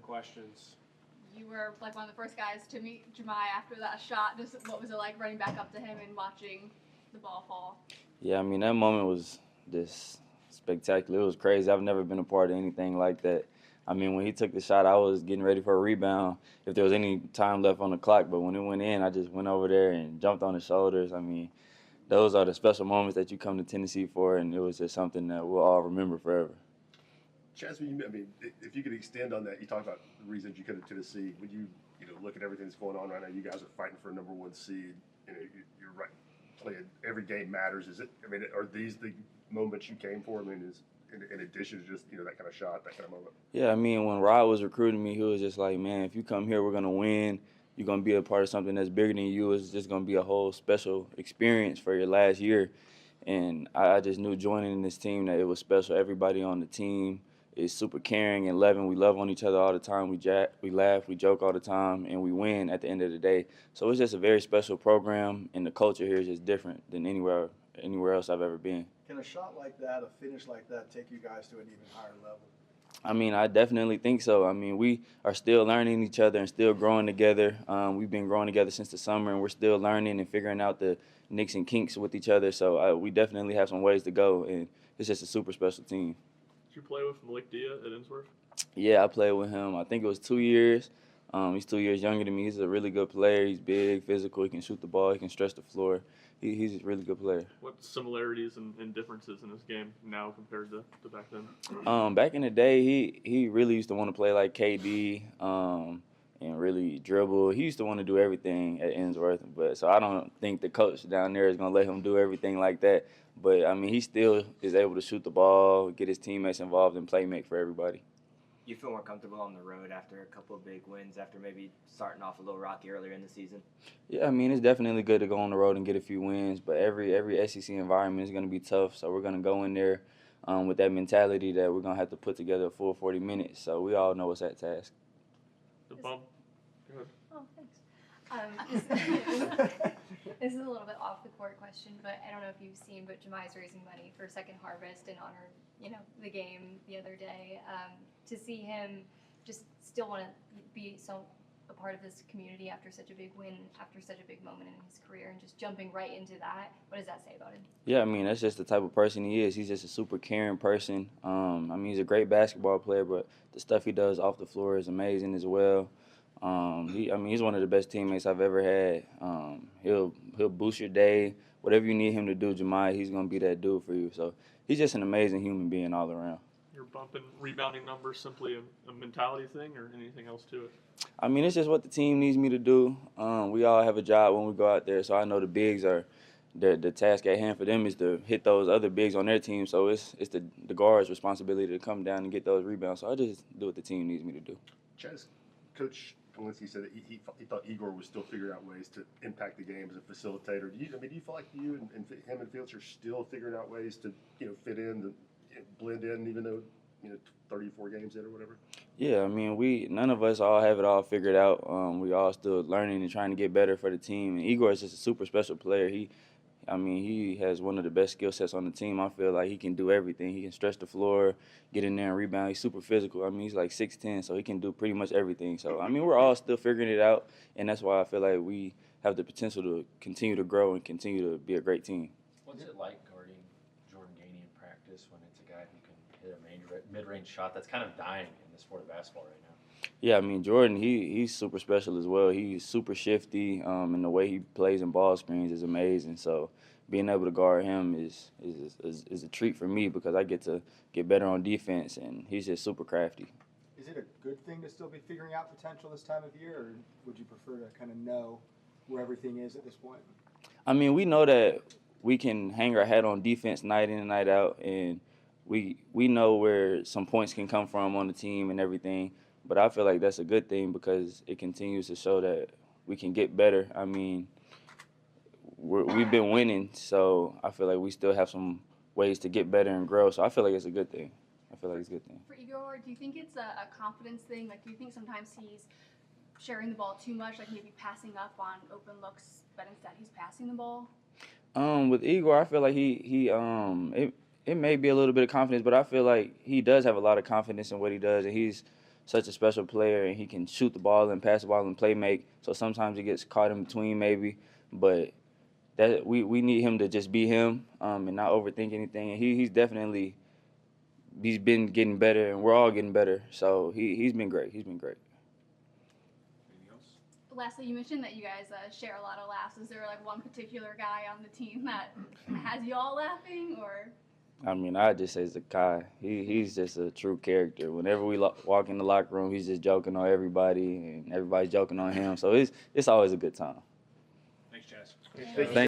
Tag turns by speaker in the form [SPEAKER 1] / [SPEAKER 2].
[SPEAKER 1] questions.
[SPEAKER 2] You were like one of the first guys to meet Jahmai after that shot. Just what was it like running back up to him and watching the ball fall?
[SPEAKER 3] Yeah, I mean, that moment was just spectacular. It was crazy. I've never been a part of anything like that. I mean, when he took the shot, I was getting ready for a rebound if there was any time left on the clock. But when it went in, I just went over there and jumped on his shoulders. I mean, those are the special moments that you come to Tennessee for, and it was just something that we'll all remember forever.
[SPEAKER 4] Chaz, if you could extend on that, you talked about the reasons you come to Tennessee. When you look at everything that's going on right now, you guys are fighting for a number one seed. You're right, playing every game matters. Are these the moments you came for? Is in addition to just that kind of shot, that kind of moment?
[SPEAKER 3] Yeah, I mean, when Rod was recruiting me, he was just like, man, if you come here, we're gonna win. You're gonna be a part of something that's bigger than you. It's just gonna be a whole special experience for your last year. And I just knew joining this team that it was special. Everybody on the team is super caring and loving. We love on each other all the time. We laugh, we joke all the time, and we win at the end of the day. So it's just a very special program, and the culture here is just different than anywhere else I've ever been.
[SPEAKER 5] Can a shot like that, a finish like that, take you guys to an even higher level?
[SPEAKER 3] I mean, I definitely think so. I mean, we are still learning each other and still growing together. We've been growing together since the summer, and we're still learning and figuring out the nicks and kinks with each other. So we definitely have some ways to go, and it's just a super special team.
[SPEAKER 6] Did you play with Malik Dia at Innsworth?
[SPEAKER 3] Yeah, I played with him. I think it was 2 years. He's 2 years younger than me. He's a really good player. He's big, physical. He can shoot the ball. He can stretch the floor. He's a really good player.
[SPEAKER 6] What similarities and differences in his game now compared to back then?
[SPEAKER 3] Back in the day, he really used to want to play like KD and really dribble. He used to want to do everything at Innsworth. So I don't think the coach down there is going to let him do everything like that. But, I mean, he still is able to shoot the ball, get his teammates involved, and play make for everybody.
[SPEAKER 7] You feel more comfortable on the road after a couple of big wins, after maybe starting off a little rocky earlier in the season?
[SPEAKER 3] Yeah, I mean, it's definitely good to go on the road and get a few wins, but every SEC environment is going to be tough, so we're going to go in there with that mentality that we're going to have to put together a full 40 minutes, so we all know what's at task.
[SPEAKER 6] The bump. Go ahead.
[SPEAKER 2] Oh, thanks. This is a little bit off the court question, but I don't know if you've seen, but Jahmai's raising money for Second Harvest in honor, the game the other day. To see him just still want to be a part of this community after such a big win, after such a big moment in his career, and just jumping right into that, what does that say about him?
[SPEAKER 3] Yeah, I mean, that's just the type of person he is. He's just a super caring person. I mean, he's a great basketball player, but the stuff he does off the floor is amazing as well. He's one of the best teammates I've ever had. He'll boost your day. Whatever you need him to do, Jahmai, he's going to be that dude for you. So he's just an amazing human being all around.
[SPEAKER 6] Your bumping rebounding numbers simply a mentality thing or anything else to it?
[SPEAKER 3] I mean, it's just what the team needs me to do. We all have a job when we go out there, so I know the bigs are the task at hand for them is to hit those other bigs on their team. So it's the guard's responsibility to come down and get those rebounds. So I just do what the team needs me to do.
[SPEAKER 4] Chaz, Coach Kalinsky said that he thought Igor was still figuring out ways to impact the game as a facilitator. Do you feel like you and him and Fields are still figuring out ways to fit in, blend in, even though 34 games in or whatever?
[SPEAKER 3] Yeah, I mean, none of us all have it all figured out. We all still learning and trying to get better for the team. And Igor is just a super special player. He has one of the best skill sets on the team. I feel like he can do everything. He can stretch the floor, get in there and rebound. He's super physical. I mean, he's like 6'10", so he can do pretty much everything. So, I mean, we're all still figuring it out, and that's why I feel like we have the potential to continue to grow and continue to be a great team.
[SPEAKER 1] What's it like guarding Jordan Gainey in practice when it's a guy who can hit a mid-range shot that's kind of dying in the sport of basketball right now?
[SPEAKER 3] Yeah, I mean, Jordan, he's super special as well. He's super shifty, and the way he plays in ball screens is amazing. So being able to guard him is a treat for me because I get to get better on defense, and he's just super crafty.
[SPEAKER 5] Is it a good thing to still be figuring out potential this time of year, or would you prefer to kind of know where everything is at this point?
[SPEAKER 3] I mean, we know that we can hang our hat on defense night in and night out, and we know where some points can come from on the team and everything. But I feel like that's a good thing because it continues to show that we can get better. I mean, we've been winning, so I feel like we still have some ways to get better and grow. So I feel like it's a good thing.
[SPEAKER 2] For Igor, do you think it's a confidence thing? Like, do you think sometimes he's sharing the ball too much, like maybe passing up on open looks, but instead he's passing the ball?
[SPEAKER 3] With Igor, I feel like it may be a little bit of confidence, but I feel like he does have a lot of confidence in what he does, and he's such a special player, and he can shoot the ball and pass the ball and play make. So sometimes he gets caught in between maybe, but that we need him to just be him and not overthink anything. And he's been getting better, and we're all getting better. So he's been great. He's been great.
[SPEAKER 1] Anything else?
[SPEAKER 8] Lastly, you mentioned that you guys share a lot of laughs. Is there like one particular guy on the team that has you all laughing, or?
[SPEAKER 3] I mean, I just say Zakai. He's just a true character. Whenever we walk in the locker room, he's just joking on everybody, and everybody's joking on him. So it's always a good time.
[SPEAKER 1] Thanks, Chaz.
[SPEAKER 3] Thank